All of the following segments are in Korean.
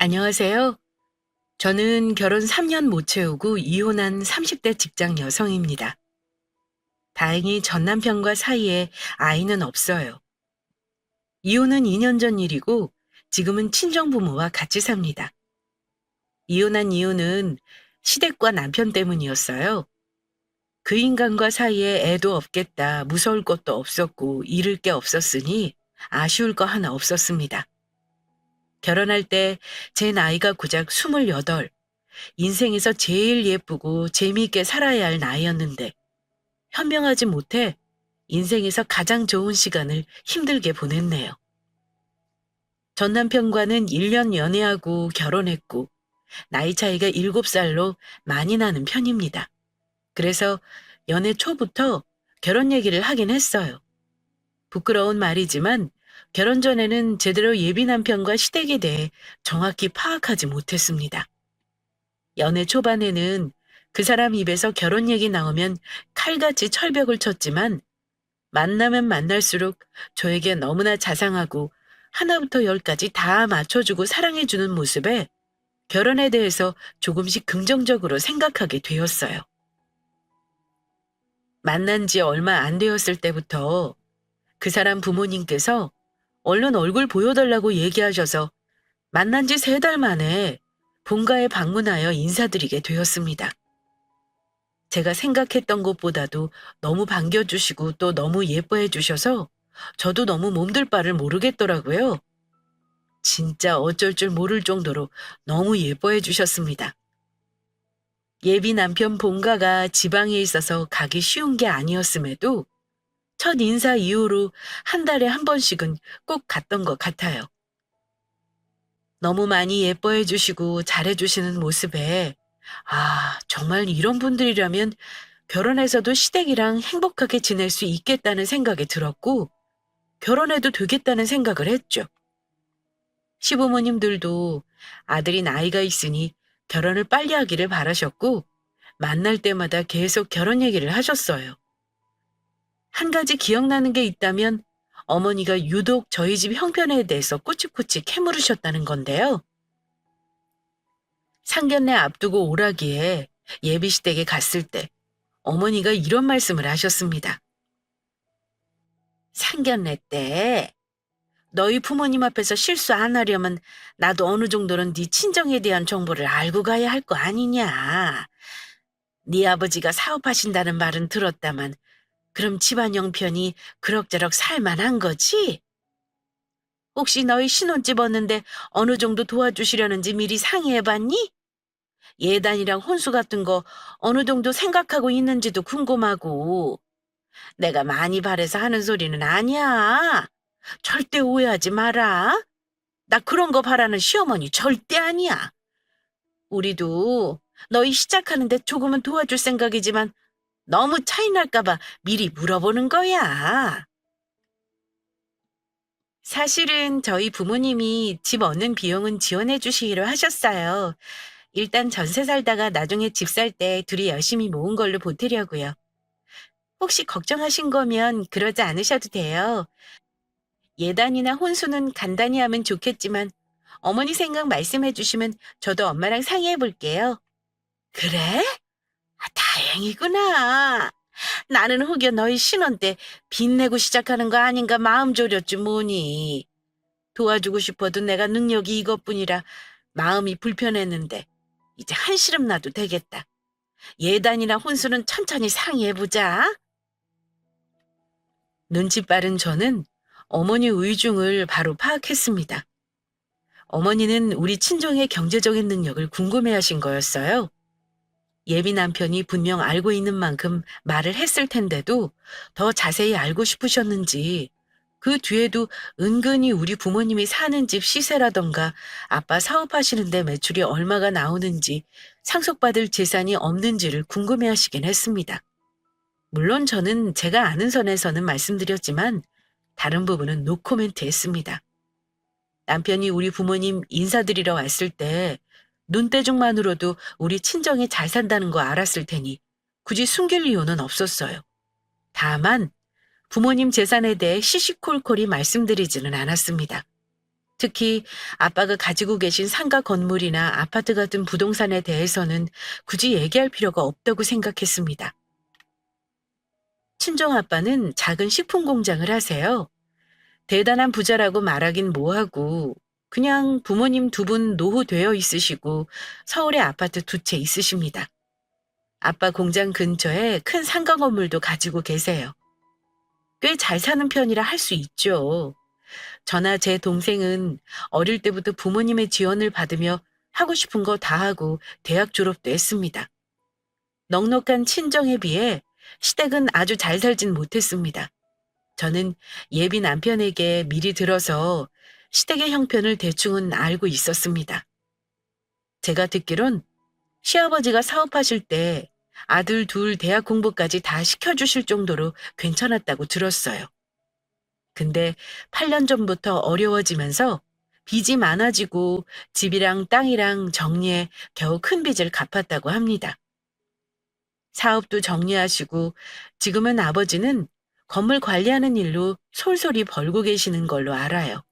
안녕하세요. 저는 결혼 3년 못 채우고 이혼한 30대 직장 여성입니다. 다행히 전 남편과 사이에 아이는 없어요. 이혼은 2년 전 일이고 지금은 친정부모와 같이 삽니다. 이혼한 이유는 시댁과 남편 때문이었어요. 그 인간과 사이에 애도 없겠다, 무서울 것도 없었고 잃을 게 없었으니 아쉬울 거 하나 없었습니다. 결혼할 때 제 나이가 고작 28, 인생에서 제일 예쁘고 재미있게 살아야 할 나이였는데 현명하지 못해 인생에서 가장 좋은 시간을 힘들게 보냈네요. 전 남편과는 1년 연애하고 결혼했고 나이 차이가 7살로 많이 나는 편입니다. 그래서 연애 초부터 결혼 얘기를 하긴 했어요. 부끄러운 말이지만 결혼 전에는 제대로 예비 남편과 시댁에 대해 정확히 파악하지 못했습니다. 연애 초반에는 그 사람 입에서 결혼 얘기 나오면 칼같이 철벽을 쳤지만 만나면 만날수록 저에게 너무나 자상하고 하나부터 열까지 다 맞춰주고 사랑해주는 모습에 결혼에 대해서 조금씩 긍정적으로 생각하게 되었어요. 만난 지 얼마 안 되었을 때부터 그 사람 부모님께서 얼른 얼굴 보여달라고 얘기하셔서 만난 지 3달 만에 본가에 방문하여 인사드리게 되었습니다. 제가 생각했던 것보다도 너무 반겨주시고 또 너무 예뻐해 주셔서 저도 너무 몸둘 바를 모르겠더라고요. 진짜 어쩔 줄 모를 정도로 너무 예뻐해 주셨습니다. 예비 남편 본가가 지방에 있어서 가기 쉬운 게 아니었음에도 첫 인사 이후로 한 달에 한 번씩은 꼭 갔던 것 같아요. 너무 많이 예뻐해 주시고 잘해 주시는 모습에 정말 이런 분들이라면 결혼해서도 시댁이랑 행복하게 지낼 수 있겠다는 생각이 들었고 결혼해도 되겠다는 생각을 했죠. 시부모님들도 아들이 나이가 있으니 결혼을 빨리 하기를 바라셨고 만날 때마다 계속 결혼 얘기를 하셨어요. 한 가지 기억나는 게 있다면 어머니가 유독 저희 집 형편에 대해서 꼬치꼬치 캐물으셨다는 건데요. 상견례 앞두고 오라기에 예비시댁에 갔을 때 어머니가 이런 말씀을 하셨습니다. 상견례 때 너희 부모님 앞에서 실수 안 하려면 나도 어느 정도는 네 친정에 대한 정보를 알고 가야 할 거 아니냐. 네 아버지가 사업하신다는 말은 들었다만 그럼 집안 형편이 그럭저럭 살만한 거지? 혹시 너희 신혼집 얻는데 어느 정도 도와주시려는지 미리 상의해봤니? 예단이랑 혼수 같은 거 어느 정도 생각하고 있는지도 궁금하고. 내가 많이 바래서 하는 소리는 아니야. 절대 오해하지 마라. 나 그런 거 바라는 시어머니 절대 아니야. 우리도 너희 시작하는데 조금은 도와줄 생각이지만 너무 차이 날까 봐 미리 물어보는 거야. 사실은 저희 부모님이 집 얻는 비용은 지원해 주시기로 하셨어요. 일단 전세 살다가 나중에 집 살 때 둘이 열심히 모은 걸로 보태려고요. 혹시 걱정하신 거면 그러지 않으셔도 돼요. 예단이나 혼수는 간단히 하면 좋겠지만 어머니 생각 말씀해 주시면 저도 엄마랑 상의해 볼게요. 그래? 다행이구나. 나는 혹여 너희 신혼 때 빚내고 시작하는 거 아닌가 마음 졸였지 뭐니. 도와주고 싶어도 내가 능력이 이것뿐이라 마음이 불편했는데 이제 한시름 나도 되겠다. 예단이나 혼수는 천천히 상의해보자. 눈치 빠른 저는 어머니 의중을 바로 파악했습니다. 어머니는 우리 친정의 경제적인 능력을 궁금해하신 거였어요. 예비 남편이 분명 알고 있는 만큼 말을 했을 텐데도 더 자세히 알고 싶으셨는지 그 뒤에도 은근히 우리 부모님이 사는 집 시세라던가 아빠 사업하시는데 매출이 얼마가 나오는지 상속받을 재산이 없는지를 궁금해하시긴 했습니다. 물론 저는 제가 아는 선에서는 말씀드렸지만 다른 부분은 노코멘트 했습니다. 남편이 우리 부모님 인사드리러 왔을 때 눈대중만으로도 우리 친정이 잘 산다는 거 알았을 테니 굳이 숨길 이유는 없었어요. 다만 부모님 재산에 대해 시시콜콜이 말씀드리지는 않았습니다. 특히 아빠가 가지고 계신 상가 건물이나 아파트 같은 부동산에 대해서는 굳이 얘기할 필요가 없다고 생각했습니다. 친정 아빠는 작은 식품 공장을 하세요. 대단한 부자라고 말하긴 뭐하고 그냥 부모님 두 분 노후되어 있으시고 서울에 아파트 두 채 있으십니다. 아빠 공장 근처에 큰 상가 건물도 가지고 계세요. 꽤 잘 사는 편이라 할 수 있죠. 저나 제 동생은 어릴 때부터 부모님의 지원을 받으며 하고 싶은 거 다 하고 대학 졸업도 했습니다. 넉넉한 친정에 비해 시댁은 아주 잘 살진 못했습니다. 저는 예비 남편에게 미리 들어서 시댁의 형편을 대충은 알고 있었습니다. 제가 듣기론 시아버지가 사업하실 때 아들 둘 대학 공부까지 다 시켜주실 정도로 괜찮았다고 들었어요. 근데 8년 전부터 어려워지면서 빚이 많아지고 집이랑 땅이랑 정리해 겨우 큰 빚을 갚았다고 합니다. 사업도 정리하시고 지금은 아버지는 건물 관리하는 일로 솔솔이 벌고 계시는 걸로 알아요.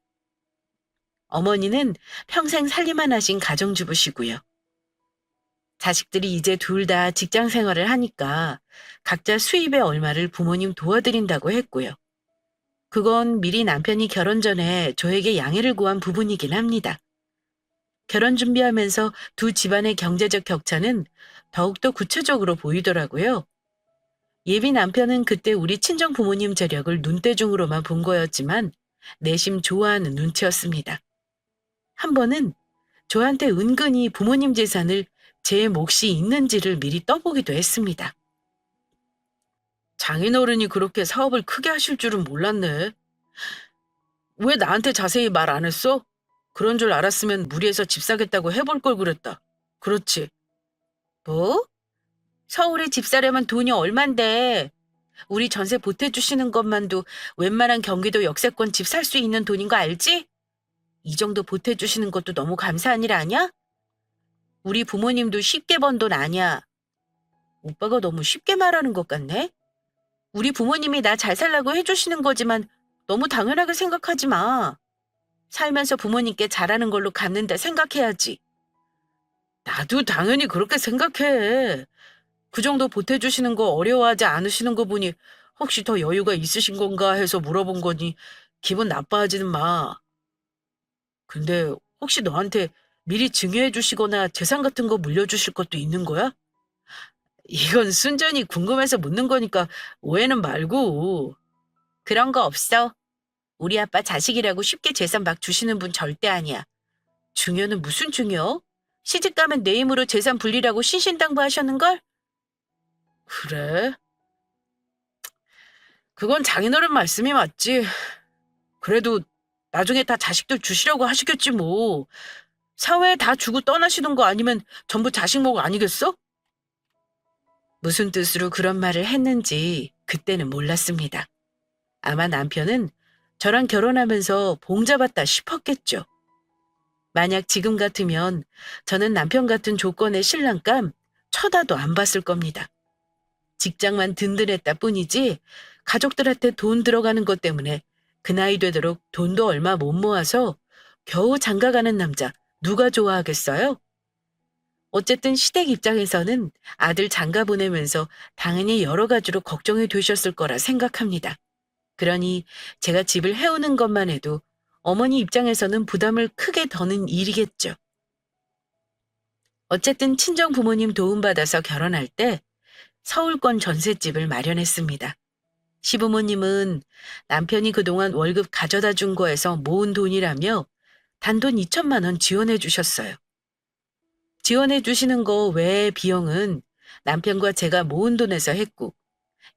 어머니는 평생 살림만 하신 가정주부시고요. 자식들이 이제 둘 다 직장 생활을 하니까 각자 수입의 얼마를 부모님 도와드린다고 했고요. 그건 미리 남편이 결혼 전에 저에게 양해를 구한 부분이긴 합니다. 결혼 준비하면서 두 집안의 경제적 격차는 더욱더 구체적으로 보이더라고요. 예비 남편은 그때 우리 친정 부모님 재력을 눈대중으로만 본 거였지만 내심 좋아하는 눈치였습니다. 한 번은 저한테 은근히 부모님 재산을 제 몫이 있는지를 미리 떠보기도 했습니다. 장인어른이 그렇게 사업을 크게 하실 줄은 몰랐네. 왜 나한테 자세히 말 안 했어? 그런 줄 알았으면 무리해서 집 사겠다고 해볼 걸 그랬다. 그렇지. 뭐? 서울에 집 사려면 돈이 얼만데. 우리 전세 보태주시는 것만도 웬만한 경기도 역세권 집 살 수 있는 돈인 거 알지? 이 정도 보태주시는 것도 너무 감사한 일 아니야? 우리 부모님도 쉽게 번 돈 아니야. 오빠가 너무 쉽게 말하는 것 같네? 우리 부모님이 나 잘 살라고 해주시는 거지만 너무 당연하게 생각하지 마. 살면서 부모님께 잘하는 걸로 갚는다 생각해야지. 나도 당연히 그렇게 생각해. 그 정도 보태주시는 거 어려워하지 않으시는 거 보니 혹시 더 여유가 있으신 건가 해서 물어본 거니 기분 나빠하지는 마. 근데 혹시 너한테 미리 증여해 주시거나 재산 같은 거 물려주실 것도 있는 거야? 이건 순전히 궁금해서 묻는 거니까 오해는 말고. 그런 거 없어. 우리 아빠 자식이라고 쉽게 재산 막 주시는 분 절대 아니야. 증여는 무슨 증여? 시집 가면 내 힘으로 재산 불리라고 신신당부하셨는걸? 그래? 그건 장인어른 말씀이 맞지. 그래도 나중에 다 자식들 주시려고 하시겠지 뭐. 사회에 다 주고 떠나시는 거 아니면 전부 자식 목 아니겠어? 무슨 뜻으로 그런 말을 했는지 그때는 몰랐습니다. 아마 남편은 저랑 결혼하면서 봉잡았다 싶었겠죠. 만약 지금 같으면 저는 남편 같은 조건의 신랑감 쳐다도 안 봤을 겁니다. 직장만 든든했다 뿐이지 가족들한테 돈 들어가는 것 때문에 그 나이 되도록 돈도 얼마 못 모아서 겨우 장가가는 남자 누가 좋아하겠어요? 어쨌든 시댁 입장에서는 아들 장가 보내면서 당연히 여러 가지로 걱정이 되셨을 거라 생각합니다. 그러니 제가 집을 해오는 것만 해도 어머니 입장에서는 부담을 크게 더는 일이겠죠. 어쨌든 친정 부모님 도움받아서 결혼할 때 서울권 전셋집을 마련했습니다. 시부모님은 남편이 그동안 월급 가져다 준 거에서 모은 돈이라며 단돈 2천만 원 지원해 주셨어요. 지원해 주시는 거 외의 비용은 남편과 제가 모은 돈에서 했고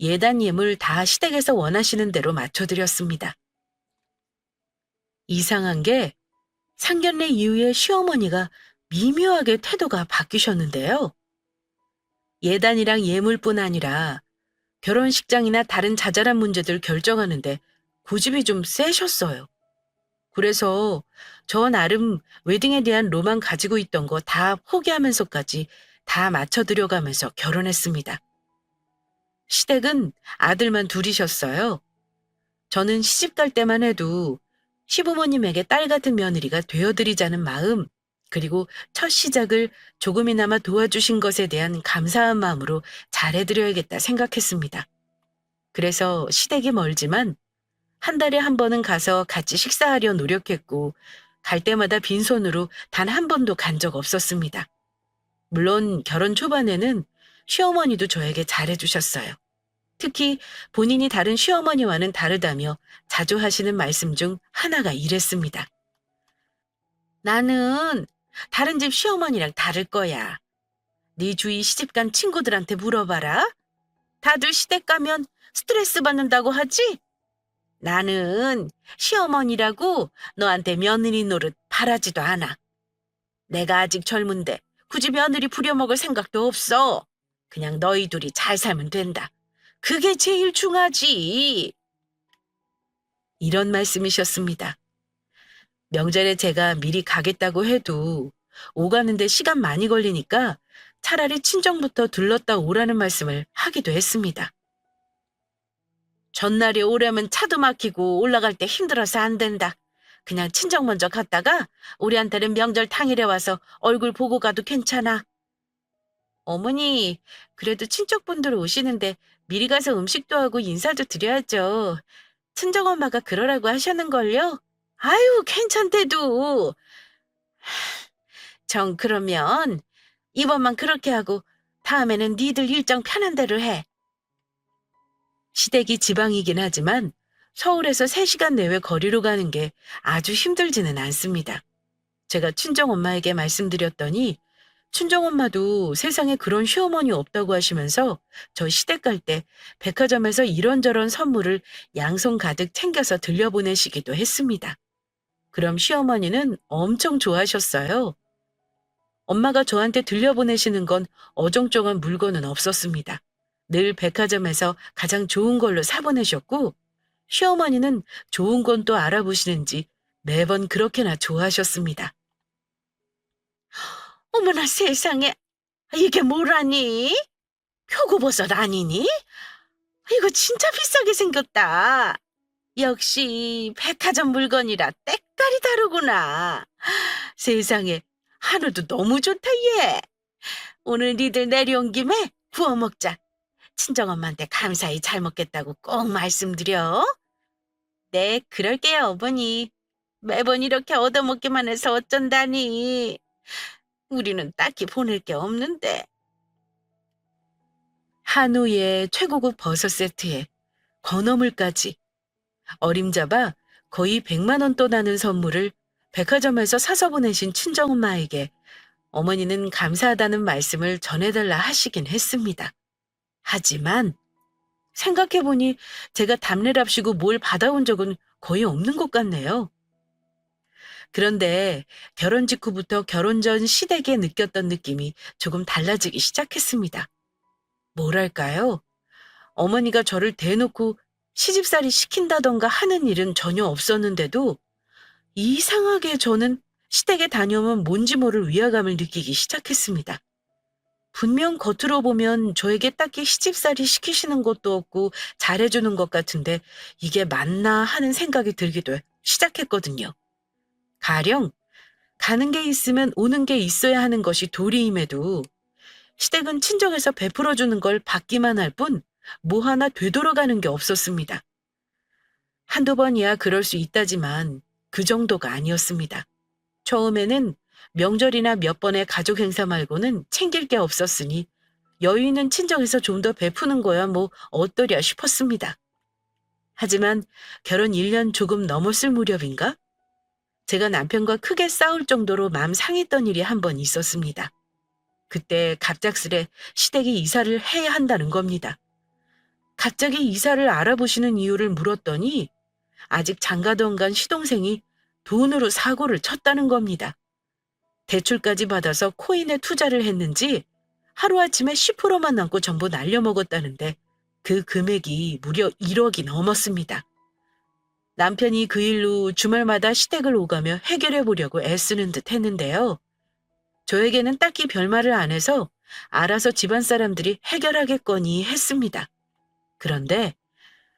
예단 예물 다 시댁에서 원하시는 대로 맞춰드렸습니다. 이상한 게 상견례 이후에 시어머니가 미묘하게 태도가 바뀌셨는데요. 예단이랑 예물뿐 아니라 결혼식장이나 다른 자잘한 문제들 결정하는데 고집이 좀 세셨어요. 그래서 저 나름 웨딩에 대한 로망 가지고 있던 거 다 포기하면서까지 다 맞춰드려가면서 결혼했습니다. 시댁은 아들만 둘이셨어요. 저는 시집 갈 때만 해도 시부모님에게 딸 같은 며느리가 되어드리자는 마음, 그리고 첫 시작을 조금이나마 도와주신 것에 대한 감사한 마음으로 잘해드려야겠다 생각했습니다. 그래서 시댁이 멀지만 한 달에 한 번은 가서 같이 식사하려 노력했고, 갈 때마다 빈손으로 단 한 번도 간 적 없었습니다. 물론 결혼 초반에는 시어머니도 저에게 잘해주셨어요. 특히 본인이 다른 시어머니와는 다르다며 자주 하시는 말씀 중 하나가 이랬습니다. 나는 다른 집 시어머니랑 다를 거야. 네 주위 시집간 친구들한테 물어봐라. 다들 시댁 가면 스트레스 받는다고 하지? 나는 시어머니라고 너한테 며느리 노릇 바라지도 않아. 내가 아직 젊은데 굳이 며느리 부려먹을 생각도 없어. 그냥 너희 둘이 잘 살면 된다. 그게 제일 중하지. 이런 말씀이셨습니다. 명절에 제가 미리 가겠다고 해도 오가는데 시간 많이 걸리니까 차라리 친정부터 들렀다 오라는 말씀을 하기도 했습니다. 전날에 오려면 차도 막히고 올라갈 때 힘들어서 안 된다. 그냥 친정 먼저 갔다가 우리한테는 명절 당일에 와서 얼굴 보고 가도 괜찮아. 어머니, 그래도 친척분들 오시는데 미리 가서 음식도 하고 인사도 드려야죠. 친정엄마가 그러라고 하셨는걸요? 아유, 괜찮대도. 정 그러면 이번만 그렇게 하고 다음에는 니들 일정 편한 대로 해. 시댁이 지방이긴 하지만 서울에서 3시간 내외 거리로 가는 게 아주 힘들지는 않습니다. 제가 친정엄마에게 말씀드렸더니 친정엄마도 세상에 그런 시어머니 없다고 하시면서 저 시댁 갈 때 백화점에서 이런저런 선물을 양손 가득 챙겨서 들려보내시기도 했습니다. 그럼 시어머니는 엄청 좋아하셨어요. 엄마가 저한테 들려보내시는 건 어정쩡한 물건은 없었습니다. 늘 백화점에서 가장 좋은 걸로 사보내셨고, 시어머니는 좋은 건 또 알아보시는지 매번 그렇게나 좋아하셨습니다. 어머나 세상에, 이게 뭐라니? 표고버섯 아니니? 이거 진짜 비싸게 생겼다. 역시 백화점 물건이라 때깔이 다르구나. 세상에, 한우도 너무 좋다 얘. 오늘 니들 내려온 김에 구워 먹자. 친정엄마한테 감사히 잘 먹겠다고 꼭 말씀드려. 네, 그럴게요, 어머니. 매번 이렇게 얻어먹기만 해서 어쩐다니. 우리는 딱히 보낼 게 없는데. 한우에 최고급 버섯 세트에 건어물까지 어림잡아 거의 100만 원 떠나는 선물을 백화점에서 사서 보내신 친정엄마에게 어머니는 감사하다는 말씀을 전해달라 하시긴 했습니다. 하지만 생각해보니 제가 답례랍시고 뭘 받아온 적은 거의 없는 것 같네요. 그런데 결혼 직후부터 결혼 전 시댁에 느꼈던 느낌이 조금 달라지기 시작했습니다. 뭐랄까요? 어머니가 저를 대놓고 시집살이 시킨다던가 하는 일은 전혀 없었는데도 이상하게 저는 시댁에 다녀오면 뭔지 모를 위화감을 느끼기 시작했습니다. 분명 겉으로 보면 저에게 딱히 시집살이 시키시는 것도 없고 잘해주는 것 같은데 이게 맞나 하는 생각이 들기도 시작했거든요. 가령 가는 게 있으면 오는 게 있어야 하는 것이 도리임에도 시댁은 친정에서 베풀어주는 걸 받기만 할 뿐 뭐 하나 되돌아가는 게 없었습니다. 한두 번이야 그럴 수 있다지만 그 정도가 아니었습니다. 처음에는 명절이나 몇 번의 가족 행사 말고는 챙길 게 없었으니 여유 있는 친정에서 좀 더 베푸는 거야 뭐 어떠랴 싶었습니다. 하지만 결혼 1년 조금 넘었을 무렵인가? 제가 남편과 크게 싸울 정도로 마음 상했던 일이 한 번 있었습니다. 그때 갑작스레 시댁이 이사를 해야 한다는 겁니다. 갑자기 이사를 알아보시는 이유를 물었더니 아직 장가던 간 시동생이 돈으로 사고를 쳤다는 겁니다. 대출까지 받아서 코인에 투자를 했는지 하루아침에 10%만 남고 전부 날려먹었다는데 그 금액이 무려 1억이 넘었습니다. 남편이 그 일로 주말마다 시댁을 오가며 해결해 보려고 애쓰는 듯 했는데요. 저에게는 딱히 별말을 안 해서 알아서 집안 사람들이 해결하겠거니 했습니다. 그런데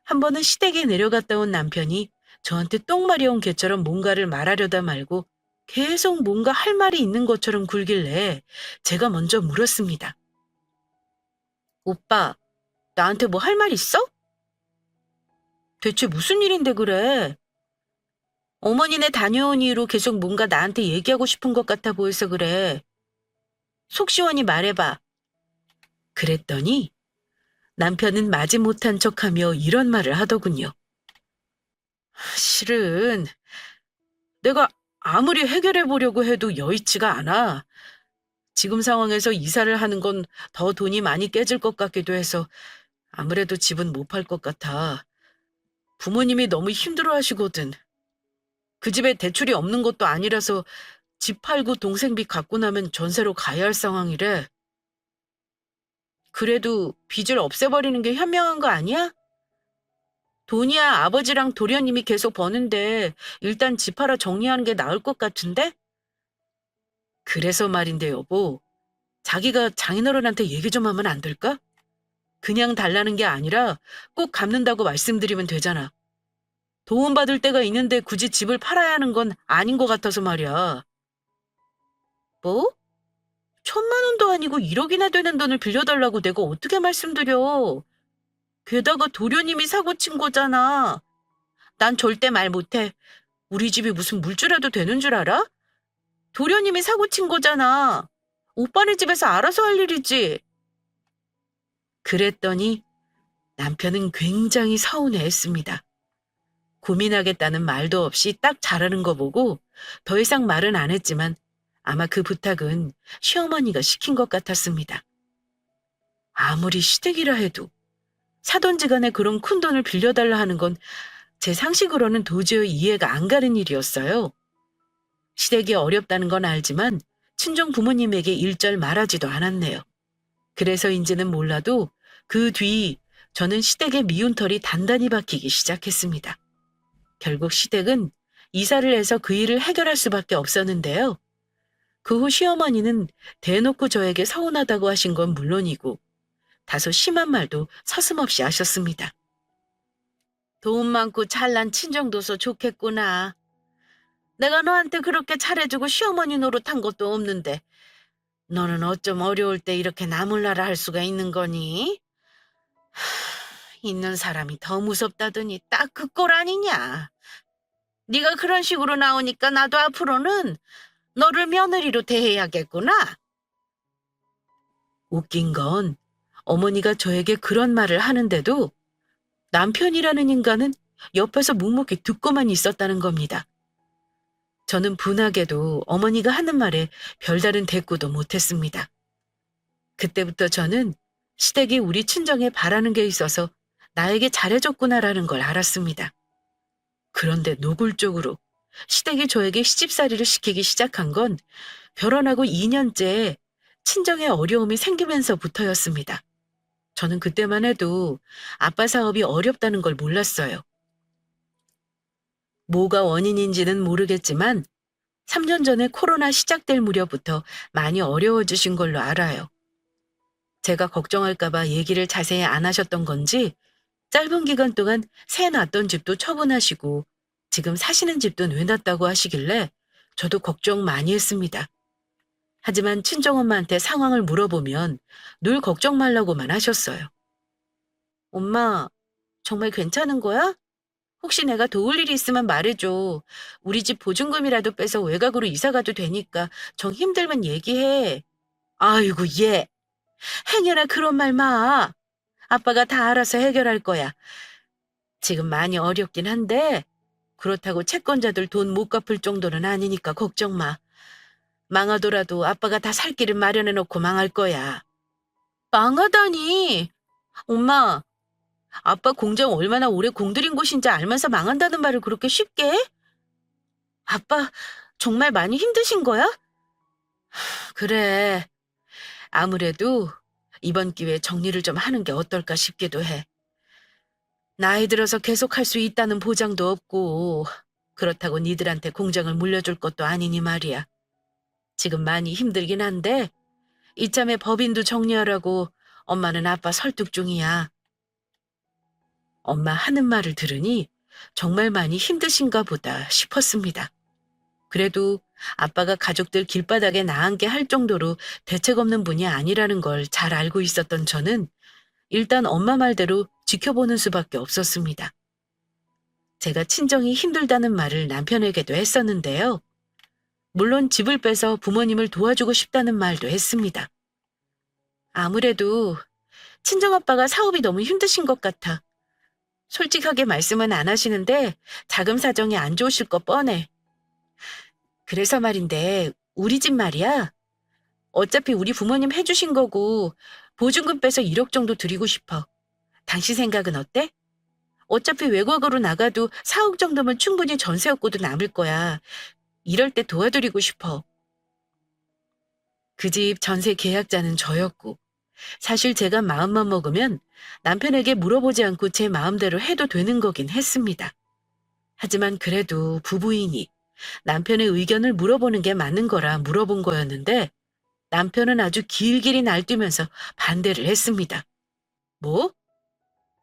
한 번은 시댁에 내려갔다 온 남편이 저한테 똥마리 온 개처럼 뭔가를 말하려다 말고 계속 뭔가 할 말이 있는 것처럼 굴길래 제가 먼저 물었습니다. 오빠, 나한테 뭐 할 말 있어? 대체 무슨 일인데 그래? 어머니네 다녀온 이후로 계속 뭔가 나한테 얘기하고 싶은 것 같아 보여서 그래. 속 시원히 말해봐. 그랬더니 남편은 마지못한 척하며 이런 말을 하더군요. 실은 내가 아무리 해결해 보려고 해도 여의치가 않아. 지금 상황에서 이사를 하는 건 더 돈이 많이 깨질 것 같기도 해서 아무래도 집은 못 팔 것 같아. 부모님이 너무 힘들어 하시거든. 그 집에 대출이 없는 것도 아니라서 집 팔고 동생 빚 갚고 나면 전세로 가야 할 상황이래. 그래도 빚을 없애버리는 게 현명한 거 아니야? 돈이야 아버지랑 도련님이 계속 버는데 일단 집 팔아 정리하는 게 나을 것 같은데? 그래서 말인데 여보, 자기가 장인어른한테 얘기 좀 하면 안 될까? 그냥 달라는 게 아니라 꼭 갚는다고 말씀드리면 되잖아. 도움받을 때가 있는데 굳이 집을 팔아야 하는 건 아닌 것 같아서 말이야. 뭐? 1,000만 원도 아니고 1억이나 되는 돈을 빌려달라고 내가 어떻게 말씀드려. 게다가 도련님이 사고 친 거잖아. 난 절대 말 못해. 우리 집이 무슨 물주라도 되는 줄 알아? 도련님이 사고 친 거잖아. 오빠네 집에서 알아서 할 일이지. 그랬더니 남편은 굉장히 서운해했습니다. 고민하겠다는 말도 없이 딱 자르는 거 보고 더 이상 말은 안 했지만 아마 그 부탁은 시어머니가 시킨 것 같았습니다. 아무리 시댁이라 해도 사돈지간에 그런 큰돈을 빌려달라 하는 건 제 상식으로는 도저히 이해가 안 가는 일이었어요. 시댁이 어렵다는 건 알지만 친정 부모님에게 일절 말하지도 않았네요. 그래서인지는 몰라도 그 뒤 저는 시댁의 미운 털이 단단히 박히기 시작했습니다. 결국 시댁은 이사를 해서 그 일을 해결할 수밖에 없었는데요. 그 후 시어머니는 대놓고 저에게 서운하다고 하신 건 물론이고 다소 심한 말도 서슴없이 하셨습니다. 돈 많고 잘난 친정도서 좋겠구나. 내가 너한테 그렇게 잘해주고 시어머니 노릇한 것도 없는데 너는 어쩜 어려울 때 이렇게 나몰라라 할 수가 있는 거니? 있는 사람이 더 무섭다더니 딱 그 꼴 아니냐. 네가 그런 식으로 나오니까 나도 앞으로는 너를 며느리로 대해야겠구나. 웃긴 건 어머니가 저에게 그런 말을 하는데도 남편이라는 인간은 옆에서 묵묵히 듣고만 있었다는 겁니다. 저는 분하게도 어머니가 하는 말에 별다른 대꾸도 못했습니다. 그때부터 저는 시댁이 우리 친정에 바라는 게 있어서 나에게 잘해줬구나라는 걸 알았습니다. 그런데 노골적으로 시댁이 저에게 시집살이를 시키기 시작한 건 결혼하고 2년째 친정에 어려움이 생기면서부터였습니다. 저는 그때만 해도 아빠 사업이 어렵다는 걸 몰랐어요. 뭐가 원인인지는 모르겠지만 3년 전에 코로나 시작될 무렵부터 많이 어려워지신 걸로 알아요. 제가 걱정할까 봐 얘기를 자세히 안 하셨던 건지 짧은 기간 동안 새 놨던 집도 처분하시고 지금 사시는 집도 내놨다고 하시길래 저도 걱정 많이 했습니다. 하지만 친정엄마한테 상황을 물어보면 늘 걱정 말라고만 하셨어요. 엄마, 정말 괜찮은 거야? 혹시 내가 도울 일이 있으면 말해줘. 우리 집 보증금이라도 빼서 외곽으로 이사 가도 되니까 정 힘들면 얘기해. 아이고, 얘. 행여나 그런 말 마. 아빠가 다 알아서 해결할 거야. 지금 많이 어렵긴 한데 그렇다고 채권자들 돈 못 갚을 정도는 아니니까 걱정 마. 망하더라도 아빠가 다 살 길을 마련해 놓고 망할 거야. 망하다니. 엄마, 아빠 공장 얼마나 오래 공들인 곳인지 알면서 망한다는 말을 그렇게 쉽게 해? 아빠 정말 많이 힘드신 거야? 그래. 아무래도 이번 기회에 정리를 좀 하는 게 어떨까 싶기도 해. 나이 들어서 계속 할 수 있다는 보장도 없고 그렇다고 니들한테 공장을 물려줄 것도 아니니 말이야. 지금 많이 힘들긴 한데 이참에 법인도 정리하라고 엄마는 아빠 설득 중이야. 엄마 하는 말을 들으니 정말 많이 힘드신가 보다 싶었습니다. 그래도 아빠가 가족들 길바닥에 나앉게 할 정도로 대책 없는 분이 아니라는 걸 잘 알고 있었던 저는 일단 엄마 말대로 지켜보는 수밖에 없었습니다. 제가 친정이 힘들다는 말을 남편에게도 했었는데요. 물론 집을 빼서 부모님을 도와주고 싶다는 말도 했습니다. 아무래도 친정아빠가 사업이 너무 힘드신 것 같아. 솔직하게 말씀은 안 하시는데 자금 사정이 안 좋으실 거 뻔해. 그래서 말인데 우리 집 말이야. 어차피 우리 부모님 해주신 거고 보증금 빼서 1억 정도 드리고 싶어. 당신 생각은 어때? 어차피 외곽으로 나가도 4억 정도면 충분히 전세 없고도 남을 거야. 이럴 때 도와드리고 싶어. 그 집 전세 계약자는 저였고 사실 제가 마음만 먹으면 남편에게 물어보지 않고 제 마음대로 해도 되는 거긴 했습니다. 하지만 그래도 부부이니 남편의 의견을 물어보는 게 맞는 거라 물어본 거였는데 남편은 아주 길길이 날뛰면서 반대를 했습니다. 뭐?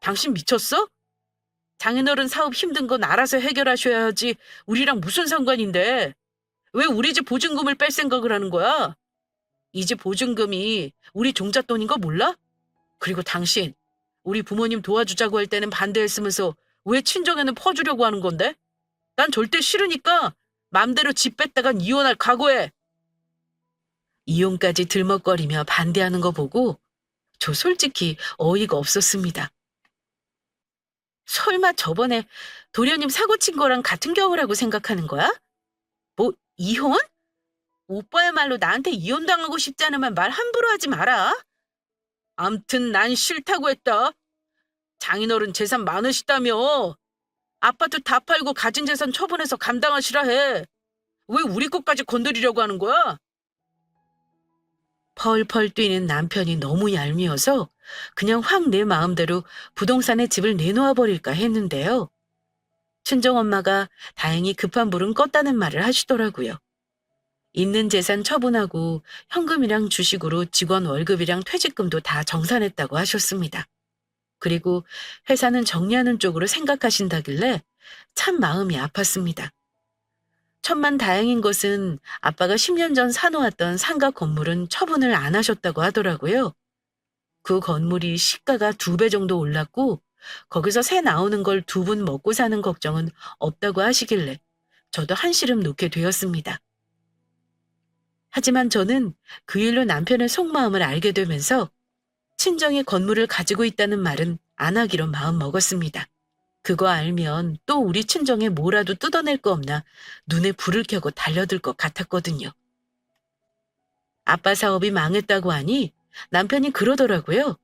당신 미쳤어? 장인어른 사업 힘든 건 알아서 해결하셔야 하지 우리랑 무슨 상관인데 왜 우리 집 보증금을 뺄 생각을 하는 거야? 이 집 보증금이 우리 종잣돈인 거 몰라? 그리고 당신 우리 부모님 도와주자고 할 때는 반대했으면서 왜 친정에는 퍼주려고 하는 건데? 난 절대 싫으니까 맘대로 집 뺐다간 이혼할 각오해. 이혼까지 들먹거리며 반대하는 거 보고 저 솔직히 어이가 없었습니다. 설마 저번에 도련님 사고 친 거랑 같은 경우라고 생각하는 거야? 뭐 이혼? 오빠야말로 나한테 이혼당하고 싶지 않으면 말 함부로 하지 마라. 암튼 난 싫다고 했다. 장인어른 재산 많으시다며. 아파트 다 팔고 가진 재산 처분해서 감당하시라 해. 왜 우리 것까지 건드리려고 하는 거야? 펄펄 뛰는 남편이 너무 얄미워서 그냥 확 내 마음대로 부동산에 집을 내놓아 버릴까 했는데요. 친정엄마가 다행히 급한 불은 껐다는 말을 하시더라고요. 있는 재산 처분하고 현금이랑 주식으로 직원 월급이랑 퇴직금도 다 정산했다고 하셨습니다. 그리고 회사는 정리하는 쪽으로 생각하신다길래 참 마음이 아팠습니다. 천만 다행인 것은 아빠가 10년 전 사놓았던 상가 건물은 처분을 안 하셨다고 하더라고요. 그 건물이 시가가 2배 정도 올랐고 거기서 새 나오는 걸 2분 먹고 사는 걱정은 없다고 하시길래 저도 한시름 놓게 되었습니다. 하지만 저는 그 일로 남편의 속마음을 알게 되면서 친정이 건물을 가지고 있다는 말은 안 하기로 마음 먹었습니다. 그거 알면 또 우리 친정에 뭐라도 뜯어낼 거 없나 눈에 불을 켜고 달려들 것 같았거든요. 아빠 사업이 망했다고 하니 남편이 그러더라고요.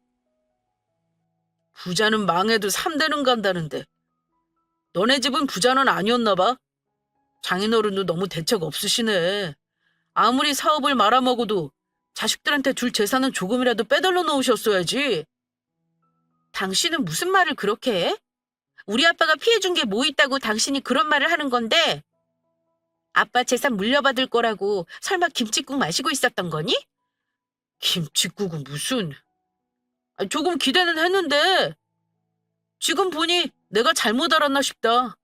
부자는 망해도 3대는 간다는데 너네 집은 부자는 아니었나 봐. 장인어른도 너무 대책 없으시네. 아무리 사업을 말아먹어도 자식들한테 줄 재산은 조금이라도 빼달라 놓으셨어야지. 당신은 무슨 말을 그렇게 해? 우리 아빠가 피해준 게 뭐 있다고 당신이 그런 말을 하는 건데? 아빠 재산 물려받을 거라고 설마 김칫국 마시고 있었던 거니? 김칫국은 무슨... 조금 기대는 했는데 지금 보니 내가 잘못 알았나 싶다.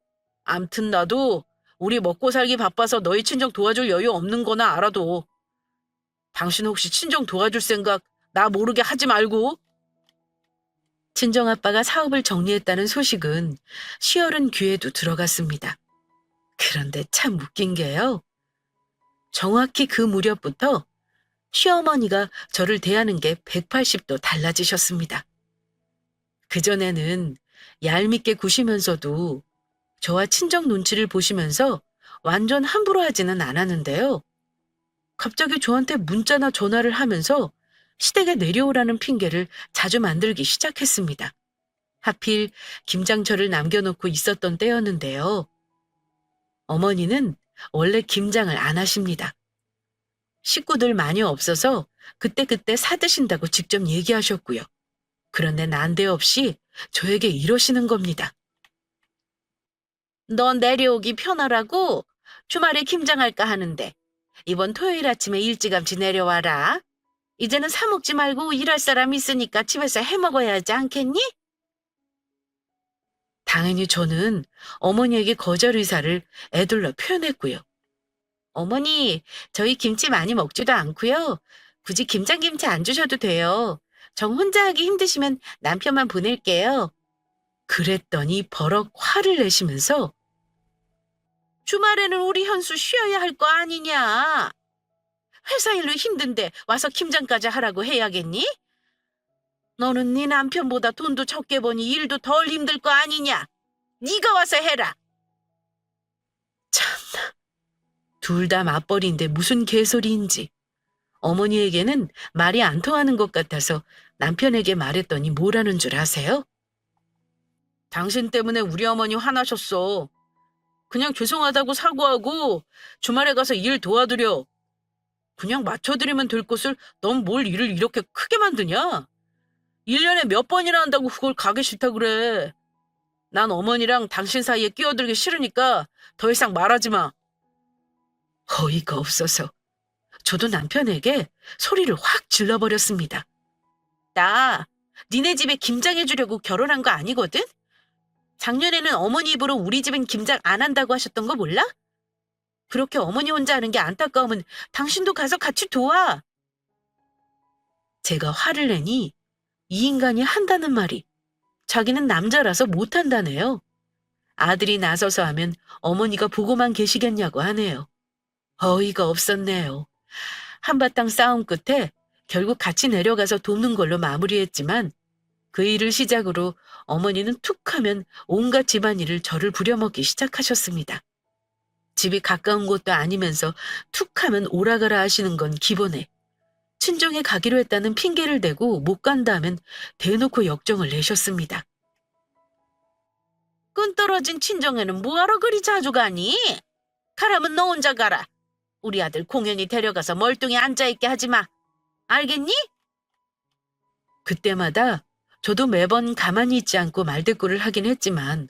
암튼 나도 우리 먹고 살기 바빠서 너희 친정 도와줄 여유 없는 거나 알아도 당신 혹시 친정 도와줄 생각 나 모르게 하지 말고. 친정아빠가 사업을 정리했다는 소식은 시어른 귀에도 들어갔습니다. 그런데 참 웃긴 게요. 정확히 그 무렵부터 시어머니가 저를 대하는 게 180도 달라지셨습니다. 그전에는 얄밉게 구시면서도 저와 친정 눈치를 보시면서 완전 함부로 하지는 않았는데요. 갑자기 저한테 문자나 전화를 하면서 시댁에 내려오라는 핑계를 자주 만들기 시작했습니다. 하필 김장철을 남겨놓고 있었던 때였는데요. 어머니는 원래 김장을 안 하십니다. 식구들 많이 없어서 그때그때 사드신다고 직접 얘기하셨고요. 그런데 난데없이 저에게 이러시는 겁니다. 넌 내려오기 편하라고 주말에 김장할까 하는데 이번 토요일 아침에 일찌감치 내려와라. 이제는 사 먹지 말고 일할 사람 있으니까 집에서 해 먹어야 하지 않겠니? 당연히 저는 어머니에게 거절 의사를 애둘러 표현했고요. 어머니, 저희 김치 많이 먹지도 않고요. 굳이 김장김치 안 주셔도 돼요. 정 혼자 하기 힘드시면 남편만 보낼게요. 그랬더니 버럭 화를 내시면서 주말에는 우리 현수 쉬어야 할 거 아니냐. 회사 일로 힘든데 와서 김장까지 하라고 해야겠니? 너는 네 남편보다 돈도 적게 버니 일도 덜 힘들 거 아니냐. 네가 와서 해라. 참나, 둘 다 맞벌이인데 무슨 개소리인지. 어머니에게는 말이 안 통하는 것 같아서 남편에게 말했더니 뭐라는 줄 아세요? 당신 때문에 우리 어머니 화나셨어. 그냥 죄송하다고 사과하고 주말에 가서 일 도와드려. 그냥 맞춰드리면 될 것을 넌 뭘 일을 이렇게 크게 만드냐? 1년에 몇 번이나 한다고 그걸 가기 싫다 그래. 난 어머니랑 당신 사이에 끼어들기 싫으니까 더 이상 말하지 마. 어이가 없어서 저도 남편에게 소리를 확 질러버렸습니다. 나 니네 집에 김장해주려고 결혼한 거 아니거든? 작년에는 어머니 입으로 우리 집엔 김장 안 한다고 하셨던 거 몰라? 그렇게 어머니 혼자 하는 게 안타까우면 당신도 가서 같이 도와. 제가 화를 내니 이 인간이 한다는 말이 자기는 남자라서 못한다네요. 아들이 나서서 하면 어머니가 보고만 계시겠냐고 하네요. 어이가 없었네요. 한바탕 싸움 끝에 결국 같이 내려가서 돕는 걸로 마무리했지만 그 일을 시작으로 어머니는 툭 하면 온갖 집안일을 저를 부려먹기 시작하셨습니다. 집이 가까운 곳도 아니면서 툭 하면 오라가라 하시는 건 기본에 친정에 가기로 했다는 핑계를 대고 못 간다면 대놓고 역정을 내셨습니다. 끈 떨어진 친정에는 뭐하러 그리 자주 가니? 가라면 너 혼자 가라. 우리 아들 공연히 데려가서 멀뚱히 앉아있게 하지 마. 알겠니? 그때마다 저도 매번 가만히 있지 않고 말대꾸를 하긴 했지만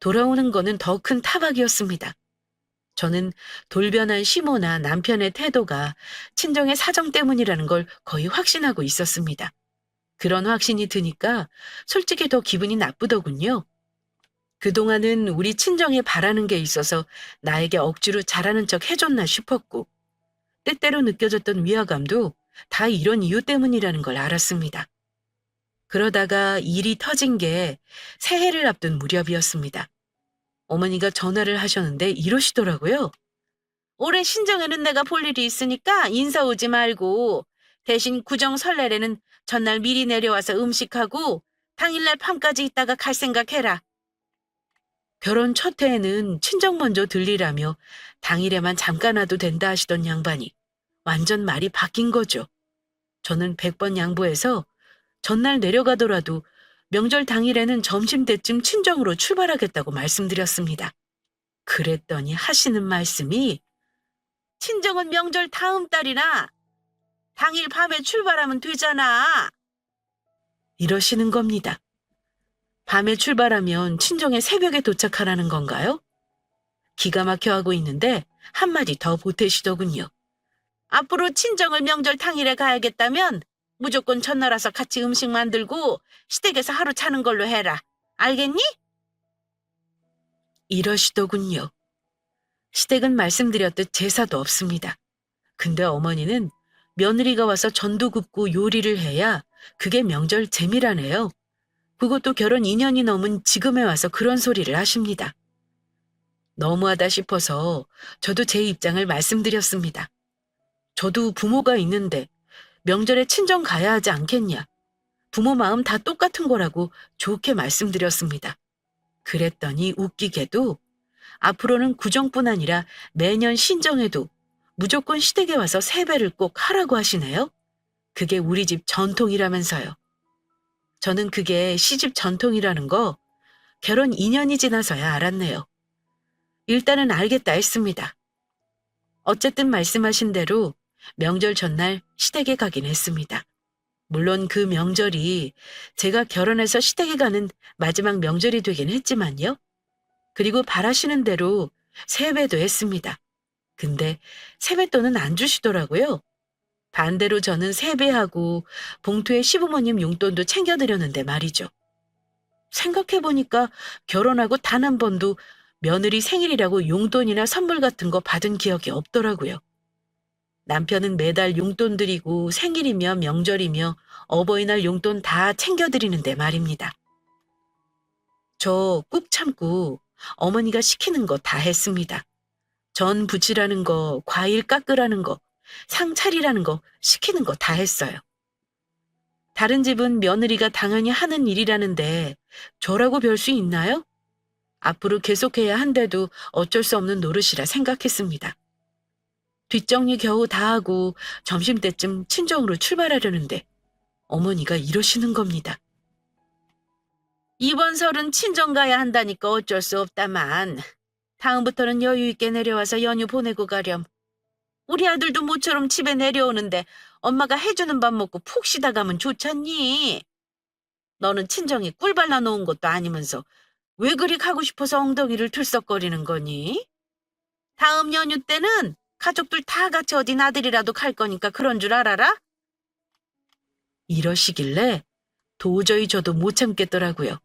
돌아오는 거는 더 큰 타박이었습니다. 저는 돌변한 시모나 남편의 태도가 친정의 사정 때문이라는 걸 거의 확신하고 있었습니다. 그런 확신이 드니까 솔직히 더 기분이 나쁘더군요. 그동안은 우리 친정에 바라는 게 있어서 나에게 억지로 잘하는 척 해줬나 싶었고 때때로 느껴졌던 위화감도 다 이런 이유 때문이라는 걸 알았습니다. 그러다가 일이 터진 게 새해를 앞둔 무렵이었습니다. 어머니가 전화를 하셨는데 이러시더라고요. 올해 신정에는 내가 볼 일이 있으니까 인사 오지 말고 대신 구정 설날에는 전날 미리 내려와서 음식하고 당일날 밤까지 있다가 갈 생각해라. 결혼 첫 해에는 친정 먼저 들리라며 당일에만 잠깐 와도 된다 하시던 양반이 완전 말이 바뀐 거죠. 저는 100번 양보해서 전날 내려가더라도 명절 당일에는 점심때쯤 친정으로 출발하겠다고 말씀드렸습니다. 그랬더니 하시는 말씀이 친정은 명절 다음 달이나 당일 밤에 출발하면 되잖아. 이러시는 겁니다. 밤에 출발하면 친정에 새벽에 도착하라는 건가요? 기가 막혀 하고 있는데 한마디 더 보태시더군요. 앞으로 친정을 명절 당일에 가야겠다면 무조건 전날 와서 같이 음식 만들고 시댁에서 하루 차는 걸로 해라. 알겠니? 이러시더군요. 시댁은 말씀드렸듯 제사도 없습니다. 근데 어머니는 며느리가 와서 전도 굽고 요리를 해야 그게 명절 재미라네요. 그것도 결혼 2년이 넘은 지금에 와서 그런 소리를 하십니다. 너무하다 싶어서 저도 제 입장을 말씀드렸습니다. 저도 부모가 있는데 명절에 친정 가야 하지 않겠냐. 부모 마음 다 똑같은 거라고 좋게 말씀드렸습니다. 그랬더니 웃기게도 앞으로는 구정뿐 아니라 매년 신정에도 무조건 시댁에 와서 세배를 꼭 하라고 하시네요. 그게 우리 집 전통이라면서요. 저는 그게 시집 전통이라는 거 결혼 2년이 지나서야 알았네요. 일단은 알겠다 했습니다. 어쨌든 말씀하신 대로 명절 전날 시댁에 가긴 했습니다. 물론 그 명절이 제가 결혼해서 시댁에 가는 마지막 명절이 되긴 했지만요. 그리고 바라시는 대로 세배도 했습니다. 근데 세뱃돈은 안 주시더라고요. 반대로 저는 세배하고 봉투에 시부모님 용돈도 챙겨드렸는데 말이죠. 생각해보니까 결혼하고 단 한 번도 며느리 생일이라고 용돈이나 선물 같은 거 받은 기억이 없더라고요. 남편은 매달 용돈 드리고 생일이며 명절이며 어버이날 용돈 다 챙겨드리는데 말입니다. 저 꾹 참고 어머니가 시키는 거 다 했습니다. 전 부치라는 거, 과일 깎으라는 거, 상 차리라는 거 시키는 거 다 했어요. 다른 집은 며느리가 당연히 하는 일이라는데 저라고 별 수 있나요? 앞으로 계속해야 한데도 어쩔 수 없는 노릇이라 생각했습니다. 뒷정리 겨우 다 하고 점심때쯤 친정으로 출발하려는데 어머니가 이러시는 겁니다. 이번 설은 친정 가야 한다니까 어쩔 수 없다만 다음부터는 여유 있게 내려와서 연휴 보내고 가렴. 우리 아들도 모처럼 집에 내려오는데 엄마가 해주는 밥 먹고 푹 쉬다 가면 좋잖니. 너는 친정에 꿀 발라놓은 것도 아니면서 왜 그리 가고 싶어서 엉덩이를 들썩거리는 거니? 다음 연휴 때는 가족들 다 같이 어디 아들이라도 갈 거니까 그런 줄 알아라? 이러시길래 도저히 저도 못 참겠더라고요.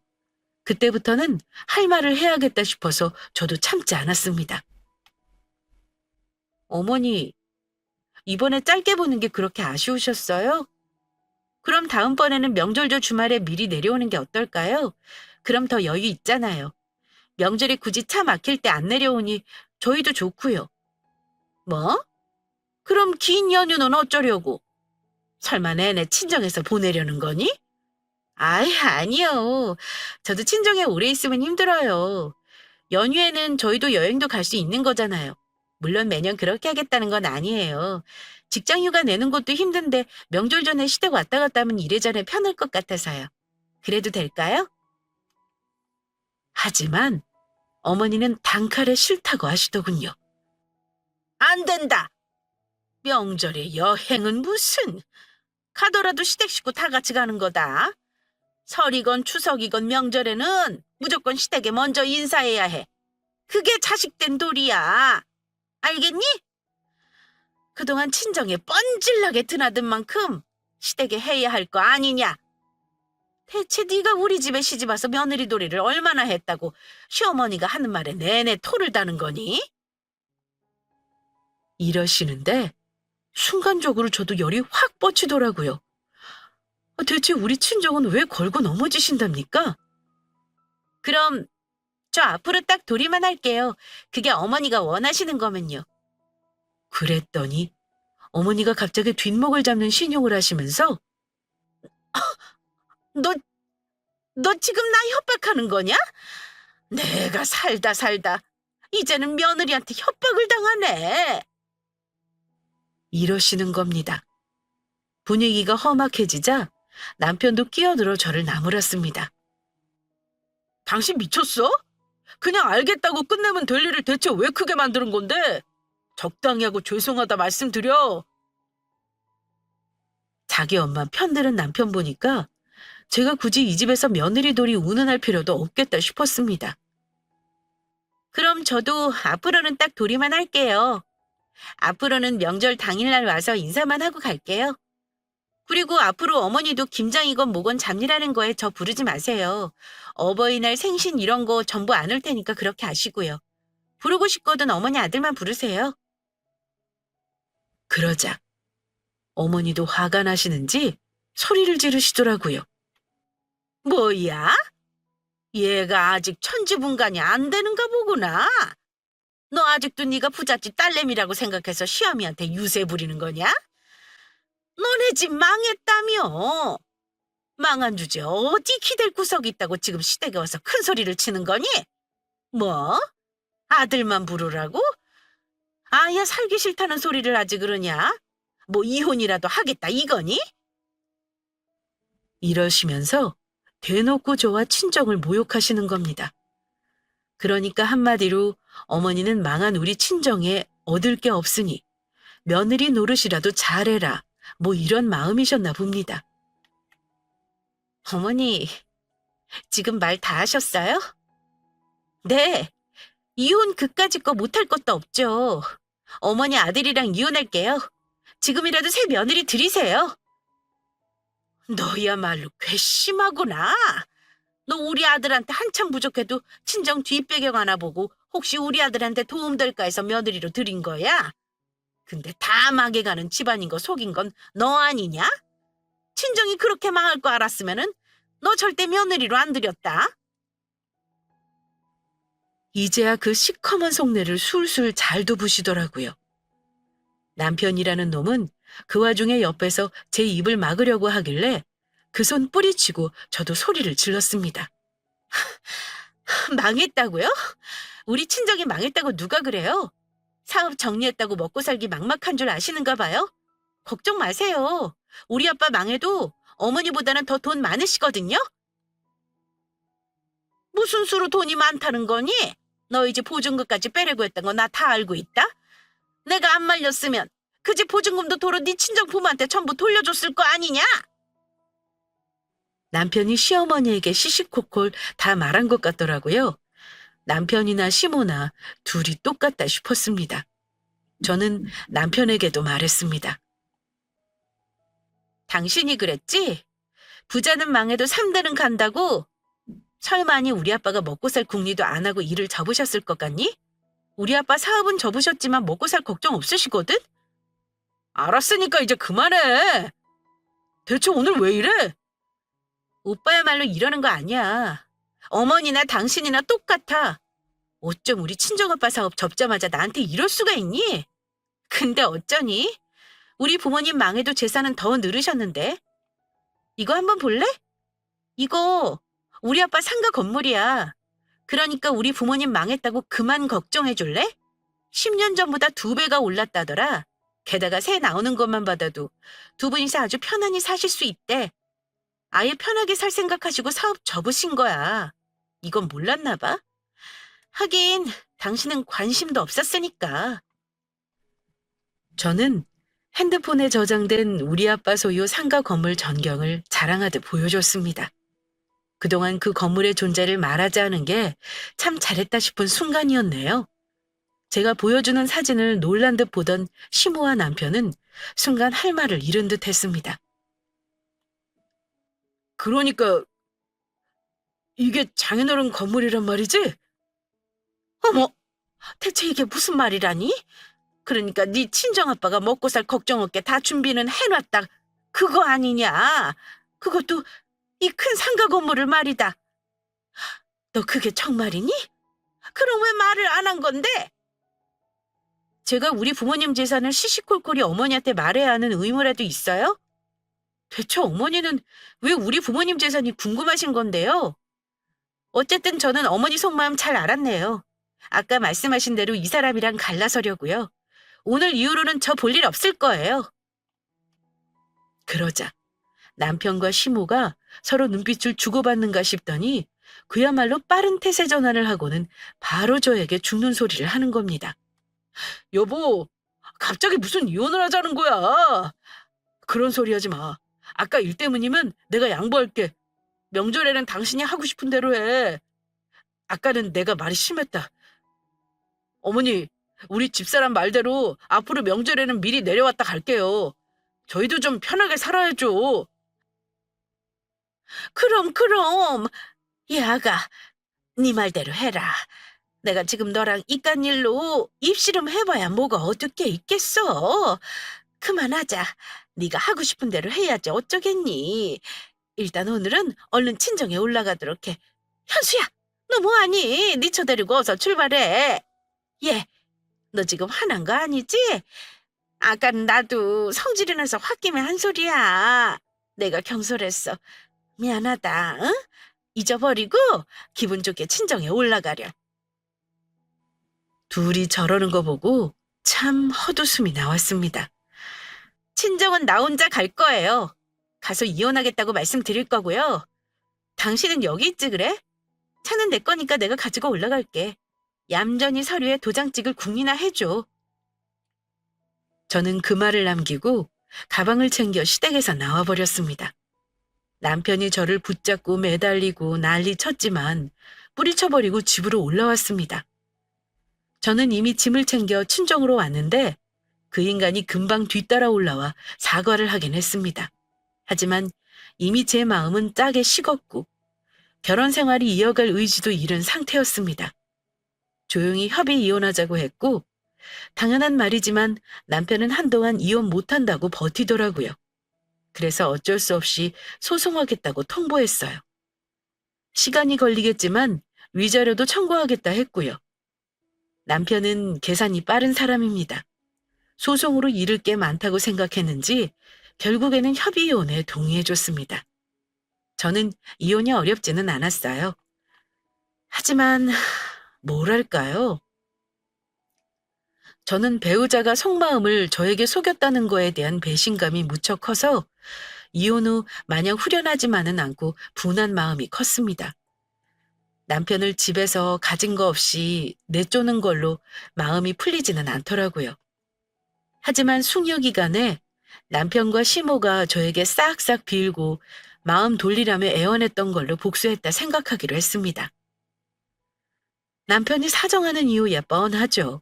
그때부터는 할 말을 해야겠다 싶어서 저도 참지 않았습니다. 어머니, 이번에 짧게 보는 게 그렇게 아쉬우셨어요? 그럼 다음번에는 명절저 주말에 미리 내려오는 게 어떨까요? 그럼 더 여유 있잖아요. 명절에 굳이 차 막힐 때 안 내려오니 저희도 좋고요. 뭐? 그럼 긴 연휴는 어쩌려고? 설마 내내 친정에서 보내려는 거니? 아이, 아니요. 저도 친정에 오래 있으면 힘들어요. 연휴에는 저희도 여행도 갈 수 있는 거잖아요. 물론 매년 그렇게 하겠다는 건 아니에요. 직장 휴가 내는 것도 힘든데 명절 전에 시댁 왔다 갔다 하면 이래저래 편할 것 같아서요. 그래도 될까요? 하지만 어머니는 단칼에 싫다고 하시더군요. 안 된다. 명절에 여행은 무슨. 가더라도 시댁 식구 다 같이 가는 거다. 설이건 추석이건 명절에는 무조건 시댁에 먼저 인사해야 해. 그게 자식된 도리야. 알겠니? 그동안 친정에 뻔질나게 드나든 만큼 시댁에 해야 할 거 아니냐. 대체 네가 우리 집에 시집와서 며느리 도리를 얼마나 했다고 시어머니가 하는 말에 내내 토를 다는 거니? 이러시는데 순간적으로 저도 열이 확 뻗치더라고요. 대체 우리 친정은 왜 걸고 넘어지신답니까? 그럼 저 앞으로 딱 도리만 할게요. 그게 어머니가 원하시는 거면요. 그랬더니 어머니가 갑자기 뒷목을 잡는 신용을 하시면서 너, 너 지금 나 협박하는 거냐? 내가 살다 이제는 며느리한테 협박을 당하네. 이러시는 겁니다. 분위기가 험악해지자 남편도 끼어들어 저를 나무랐습니다. 당신 미쳤어? 그냥 알겠다고 끝내면 될 일을 대체 왜 크게 만드는 건데? 적당히 하고 죄송하다 말씀드려. 자기 엄마 편드는 남편 보니까 제가 굳이 이 집에서 며느리 돌이 운운할 필요도 없겠다 싶었습니다. 그럼 저도 앞으로는 딱 도리만 할게요. 앞으로는 명절 당일날 와서 인사만 하고 갈게요. 그리고 앞으로 어머니도 김장이건 뭐건 잡일하는 거에 저 부르지 마세요. 어버이날 생신 이런 거 전부 안 올 테니까 그렇게 아시고요. 부르고 싶거든 어머니 아들만 부르세요. 그러자 어머니도 화가 나시는지 소리를 지르시더라고요. 뭐야? 얘가 아직 천지분간이 안 되는가 보구나. 너 아직도 네가 부잣집 딸내미라고 생각해서 시어미한테 유세 부리는 거냐? 너네 집 망했다며. 망한 주제 어디 기댈 구석이 있다고 지금 시댁에 와서 큰 소리를 치는 거니? 뭐? 아들만 부르라고? 아야 살기 싫다는 소리를 하지 그러냐? 뭐 이혼이라도 하겠다 이거니? 이러시면서 대놓고 저와 친정을 모욕하시는 겁니다. 그러니까 한마디로 어머니는 망한 우리 친정에 얻을 게 없으니 며느리 노릇이라도 잘해라 뭐 이런 마음이셨나 봅니다. 어머니, 지금 말 다 하셨어요? 네, 이혼 그까짓 거 못할 것도 없죠. 어머니 아들이랑 이혼할게요. 지금이라도 새 며느리 들이세요. 너야말로 괘씸하구나. 너 우리 아들한테 한참 부족해도 친정 뒷배경 하나 보고 혹시 우리 아들한테 도움될까 해서 며느리로 들인 거야? 근데 다 망해가는 집안인 거 속인 건 너 아니냐? 친정이 그렇게 망할 거 알았으면은 너 절대 며느리로 안 들였다. 이제야 그 시커먼 속내를 술술 잘도 부시더라고요. 남편이라는 놈은 그 와중에 옆에서 제 입을 막으려고 하길래 그 손 뿌리치고 저도 소리를 질렀습니다. 망했다고요? 우리 친정이 망했다고 누가 그래요? 사업 정리했다고 먹고 살기 막막한 줄 아시는가 봐요? 걱정 마세요. 우리 아빠 망해도 어머니보다는 더 돈 많으시거든요? 무슨 수로 돈이 많다는 거니? 너 이제 보증금까지 빼려고 했던 거 나 다 알고 있다? 내가 안 말렸으면 그 집 보증금도 도로 네 친정 부모한테 전부 돌려줬을 거 아니냐? 남편이 시어머니에게 시시콜콜 다 말한 것 같더라고요. 남편이나 시모나 둘이 똑같다 싶었습니다. 저는 남편에게도 말했습니다. 당신이 그랬지? 부자는 망해도 3대는 간다고? 설마니 우리 아빠가 먹고 살 궁리도 안 하고 일을 접으셨을 것 같니? 우리 아빠 사업은 접으셨지만 먹고 살 걱정 없으시거든? 알았으니까 이제 그만해. 대체 오늘 왜 이래? 오빠야말로 이러는 거 아니야. 어머니나 당신이나 똑같아. 어쩜 우리 친정아빠 사업 접자마자 나한테 이럴 수가 있니? 근데 어쩌니? 우리 부모님 망해도 재산은 더 늘으셨는데. 이거 한번 볼래? 이거 우리 아빠 상가 건물이야. 그러니까 우리 부모님 망했다고 그만 걱정해 줄래? 10년 전보다 2배가 올랐다더라. 게다가 새 나오는 것만 받아도 두 분이서 아주 편안히 사실 수 있대. 아예 편하게 살 생각하시고 사업 접으신 거야. 이건 몰랐나 봐. 하긴 당신은 관심도 없었으니까. 저는 핸드폰에 저장된 우리 아빠 소유 상가 건물 전경을 자랑하듯 보여줬습니다. 그동안 그 건물의 존재를 말하지 않은 게 참 잘했다 싶은 순간이었네요. 제가 보여주는 사진을 놀란 듯 보던 시모와 남편은 순간 할 말을 잃은 듯 했습니다. 그러니까 이게 장인어른 건물이란 말이지? 어머, 대체 이게 무슨 말이라니? 그러니까 네 친정아빠가 먹고 살 걱정 없게 다 준비는 해놨다. 그거 아니냐? 그것도 이 큰 상가 건물을 말이다. 너 그게 정말이니? 그럼 왜 말을 안 한 건데? 제가 우리 부모님 재산을 시시콜콜이 어머니한테 말해야 하는 의무라도 있어요? 대체 어머니는 왜 우리 부모님 재산이 궁금하신 건데요? 어쨌든 저는 어머니 속마음 잘 알았네요. 아까 말씀하신 대로 이 사람이랑 갈라서려고요. 오늘 이후로는 저 볼 일 없을 거예요. 그러자 남편과 시모가 서로 눈빛을 주고받는가 싶더니 그야말로 빠른 태세 전환을 하고는 바로 저에게 죽는 소리를 하는 겁니다. 여보, 갑자기 무슨 이혼을 하자는 거야? 그런 소리 하지 마. 아까 일 때문이면 내가 양보할게. 명절에는 당신이 하고 싶은 대로 해. 아까는 내가 말이 심했다. 어머니, 우리 집사람 말대로 앞으로 명절에는 미리 내려왔다 갈게요. 저희도 좀 편하게 살아야죠. 그럼. 야가, 네 말대로 해라. 내가 지금 너랑 이깟 일로 입씨름 해봐야 뭐가 어둡게 있겠어. 그만하자. 네가 하고 싶은 대로 해야지 어쩌겠니. 일단 오늘은 얼른 친정에 올라가도록 해. 현수야, 너 뭐하니? 니처 데리고 어서 출발해. 예, 너 지금 화난 거 아니지? 아깐 나도 성질이 나서 홧김에 한 소리야. 내가 경솔했어. 미안하다. 응? 잊어버리고 기분 좋게 친정에 올라가려. 둘이 저러는 거 보고 참 헛웃음이 나왔습니다. 친정은 나 혼자 갈 거예요. 가서 이혼하겠다고 말씀드릴 거고요. 당신은 여기 있지 그래? 차는 내 거니까 내가 가지고 올라갈게. 얌전히 서류에 도장 찍을 궁리나 해줘. 저는 그 말을 남기고 가방을 챙겨 시댁에서 나와버렸습니다. 남편이 저를 붙잡고 매달리고 난리 쳤지만 뿌리쳐버리고 집으로 올라왔습니다. 저는 이미 짐을 챙겨 친정으로 왔는데 그 인간이 금방 뒤따라 올라와 사과를 하긴 했습니다. 하지만 이미 제 마음은 짜게 식었고 결혼 생활이 이어갈 의지도 잃은 상태였습니다. 조용히 협의 이혼하자고 했고, 당연한 말이지만 남편은 한동안 이혼 못한다고 버티더라고요. 그래서 어쩔 수 없이 소송하겠다고 통보했어요. 시간이 걸리겠지만 위자료도 청구하겠다 했고요. 남편은 계산이 빠른 사람입니다. 소송으로 잃을 게 많다고 생각했는지 결국에는 협의 이혼에 동의해줬습니다. 저는 이혼이 어렵지는 않았어요. 하지만 뭐랄까요? 저는 배우자가 속마음을 저에게 속였다는 거에 대한 배신감이 무척 커서 이혼 후 마냥 후련하지만은 않고 분한 마음이 컸습니다. 남편을 집에서 가진 거 없이 내쫓는 걸로 마음이 풀리지는 않더라고요. 하지만 숙려 기간에 남편과 시모가 저에게 싹싹 빌고 마음 돌리라며 애원했던 걸로 복수했다 생각하기로 했습니다. 남편이 사정하는 이유야 뻔하죠.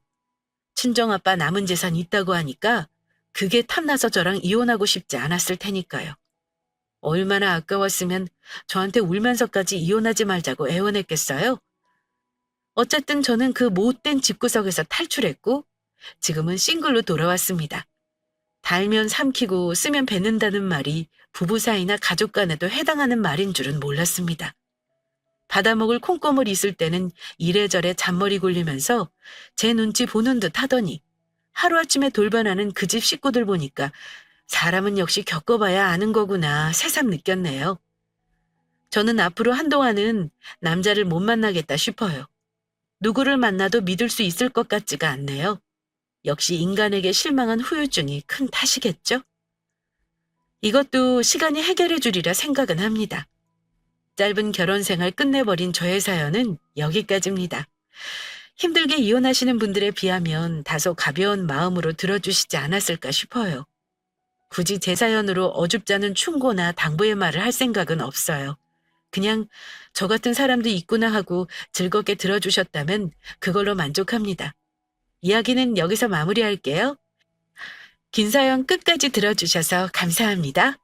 친정아빠 남은 재산 있다고 하니까 그게 탐나서 저랑 이혼하고 싶지 않았을 테니까요. 얼마나 아까웠으면 저한테 울면서까지 이혼하지 말자고 애원했겠어요? 어쨌든 저는 그 못된 집구석에서 탈출했고 지금은 싱글로 돌아왔습니다. 달면 삼키고 쓰면 뱉는다는 말이 부부 사이나 가족 간에도 해당하는 말인 줄은 몰랐습니다. 받아먹을 콩고물 있을 때는 이래저래 잔머리 굴리면서 제 눈치 보는 듯 하더니 하루아침에 돌변하는 그 집 식구들 보니까 사람은 역시 겪어봐야 아는 거구나 새삼 느꼈네요. 저는 앞으로 한동안은 남자를 못 만나겠다 싶어요. 누구를 만나도 믿을 수 있을 것 같지가 않네요. 역시 인간에게 실망한 후유증이 큰 탓이겠죠? 이것도 시간이 해결해 주리라 생각은 합니다. 짧은 결혼 생활 끝내버린 저의 사연은 여기까지입니다. 힘들게 이혼하시는 분들에 비하면 다소 가벼운 마음으로 들어주시지 않았을까 싶어요. 굳이 제 사연으로 어줍잖은 충고나 당부의 말을 할 생각은 없어요. 그냥 저 같은 사람도 있구나 하고 즐겁게 들어주셨다면 그걸로 만족합니다. 이야기는 여기서 마무리할게요. 긴 사연 끝까지 들어주셔서 감사합니다.